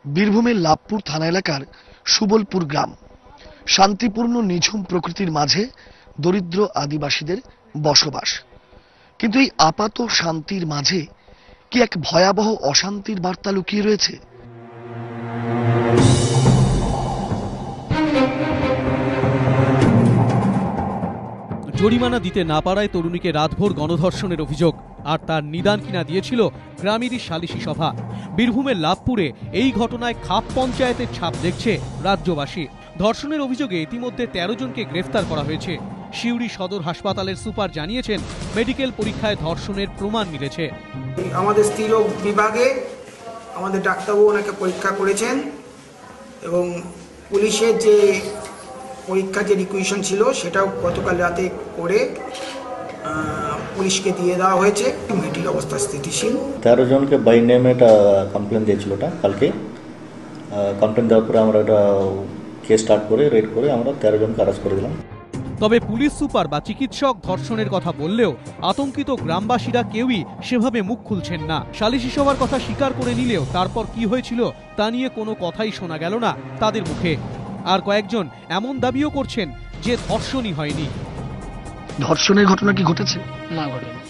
বীরভূমের লাভপুর থানা এলাকার সুবলপুর গ্রাম। শান্তিপূর্ণ নিঝুম প্রকৃতির মাঝে দরিদ্র আদিবাসীদের বসবাস। কিন্তু এই আপাত শান্তির মাঝে কি এক ভয়াবহ অশান্তির বার্তা লুকিয়ে রয়েছে? জরিমানা দিতে না পারায় তরুণীকে রাতভর গণধর্ষণের অভিযোগ, আর তার নিদান কিনা দিয়েছিল গ্রামেরই সালিশি সভা। বীরভূমের লাভপুরে এই ঘটনায় খাপ পঞ্চায়েতের ছাপ দেখছে রাজ্যবাসী। ধর্ষণের অভিযোগে ইতিমধ্যে 13 জনকে গ্রেফতার করা হয়েছে। সিউড়ি সদর হাসপাতালের সুপার জানিয়েছেন, মেডিকেল পরীক্ষায় ধর্ষণের প্রমাণ মিলেছে। আমাদের স্ত্রীরোগ বিভাগে আমাদের ডাক্তারবাবু ওনাকে পরীক্ষা করেছেন এবং পুলিশের যে পরীক্ষার যে রিকুয়েশন ছিল সেটাও গতকাল রাতে করে পুলিশকে দিয়ে দেওয়া হয়েছে। মেডিকেল অবস্থা স্থিতিশীল। 13 জনকে বাই নেম একটা কমপ্লেন দিয়েছিল, কালকে কমপ্লেন দেওয়ার পরে আমরা একটা কেস স্টার্ট করে রেড করে আমরা 13 জনকে অ্যারেস্ট করে দিলাম। তবে পুলিশ সুপার বা চিকিৎসক ধর্ষণের কথা বললেও আতঙ্কিত গ্রামবাসীরা কেউই সেভাবে মুখ খুলছেন না। সালিশি সভার কথা স্বীকার করে নিলেও তারপর কি হয়েছিল তা নিয়ে কোনো কথাই শোনা গেল না তাদের মুখে। আর কয়েকজন এমন দাবিও করছেন যে ধর্ষণই হয়নি। ধর্ষণের ঘটনা কি ঘটেছে? না, ঘটেনি।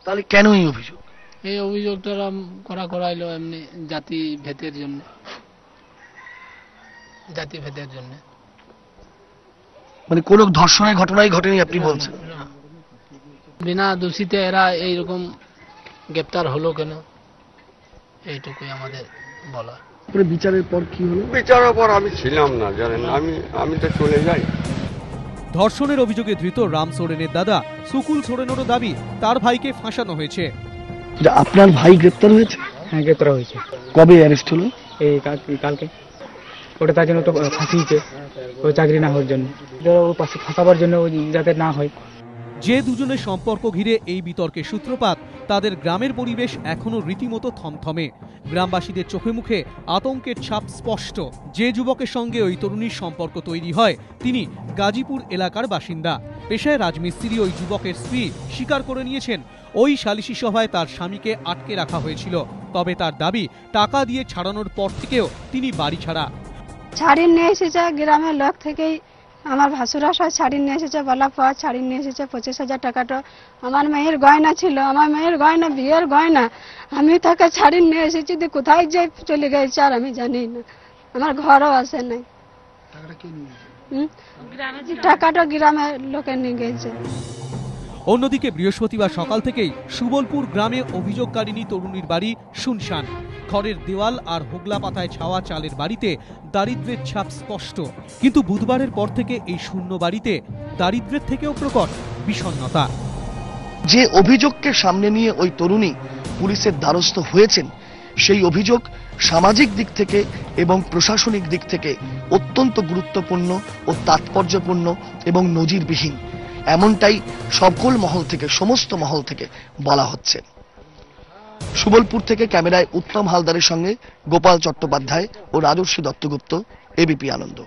তাহলে কেন এই অভিযোগ? এই অভিযোগটা করা হলো এমনি জাতি ভেদের জন্য। মানে কোন ধর্ষণের ঘটনাই ঘটেনি আপনি বলছেন? না, বিনা দোষীতে এরা এইরকম গ্রেপ্তার হলো কেন, এইটুকুই আমাদের বলা। বিচারের পর কি হলো? বিচারের পর আমি ছিলাম না, জানেন, আমি তো চলে যাই। ধর্ষণের অভিযোগে ধৃত রাম সোরেনের দাদা সুকুল সোরেনেরও দাবি তার ভাইকে ফাঁসানো হয়েছে। আপনার ভাই গ্রেপ্তার হয়েছে? হ্যাঁ, গ্রেপ্তার হয়েছে। কবে অ্যারেস্ট হলো? এই কালকে। ওটা তার জন্য তো ফাঁসিয়েছে, ওই চাকরি না হওয়ার জন্য, ওর পাশে ফাঁসাবার জন্য যাতে না হয়। যে দুজনের সম্পর্ক ঘিরে এই বিতর্কের সূত্রপাত, তাদের গ্রামের পরিবেশ এখনো রীতিমতো থমথমে। গ্রামবাসীদের চোখে মুখে আতঙ্কের ছাপ স্পষ্ট। যে যুবকের সঙ্গে ওই তরুণীর সম্পর্ক তৈরি হয় তিনি গাজীপুর এলাকার বাসিন্দা। পেশায় রাজমিস্ত্রি ওই যুবকের স্ত্রী স্বীকার করে নিয়েছেন, ওই সালিশি সভায় তার স্বামীকে আটকে রাখা হয়েছিল। তবে তার দাবি, টাকা দিয়ে ছাড়ানোর পর থেকেও তিনি বাড়ি ছাড়া। ছাড়িয়ে নিয়ে এসেছে গ্রামের লোক থেকেই। আমার ভাসুরা সব ছাড়িয়ে নিয়ে এসেছে, বলার পর ছাড়িয়ে নিয়ে এসেছে 25,000 টাকাটা। আমার মেয়ের গয়না ছিল, আমার মেয়ের গয়না, বিয়ের গয়না। আমি তাকে ছাড়িয়ে নিয়ে এসেছি, কোথায় যে চলে গেছে আর আমি জানি না। আমার ঘরও আসে নাই। টাকাটা গ্রামের লোকে নিয়ে গেছে। অন্যদিকে বৃহস্পতিবার সকাল থেকেই সুবলপুর গ্রামে অভিযোগকারিণী তরুণীর বাড়ি শুনশান। খড়ের দেওয়াল আর হোগলা পাতায় ছাওয়া চালের বাড়িতে দারিদ্র্যের ছাপ স্পষ্ট। কিন্তু বুধবারের পর থেকে এই শূন্য বাড়িতে দারিদ্র্যের থেকেও প্রকট বিষণ্ণতা। যে অভিযোগকে সামনে নিয়ে ওই তরুণী পুলিশের দ্বারস্থ হয়েছেন, সেই অভিযোগ সামাজিক দিক থেকে এবং প্রশাসনিক দিক থেকে অত্যন্ত গুরুত্বপূর্ণ ও তাৎপর্যপূর্ণ এবং নজিরবিহীন, এমনটাই সকল মহল থেকে, সমস্ত মহল থেকে বলা হচ্ছে। সুবলপুর থেকে ক্যামেরায় উত্তম হালদারের সঙ্গে গোপাল চট্টোপাধ্যায় ও রাজর্ষি দত্তগুপ্ত, এবিপি আনন্দ।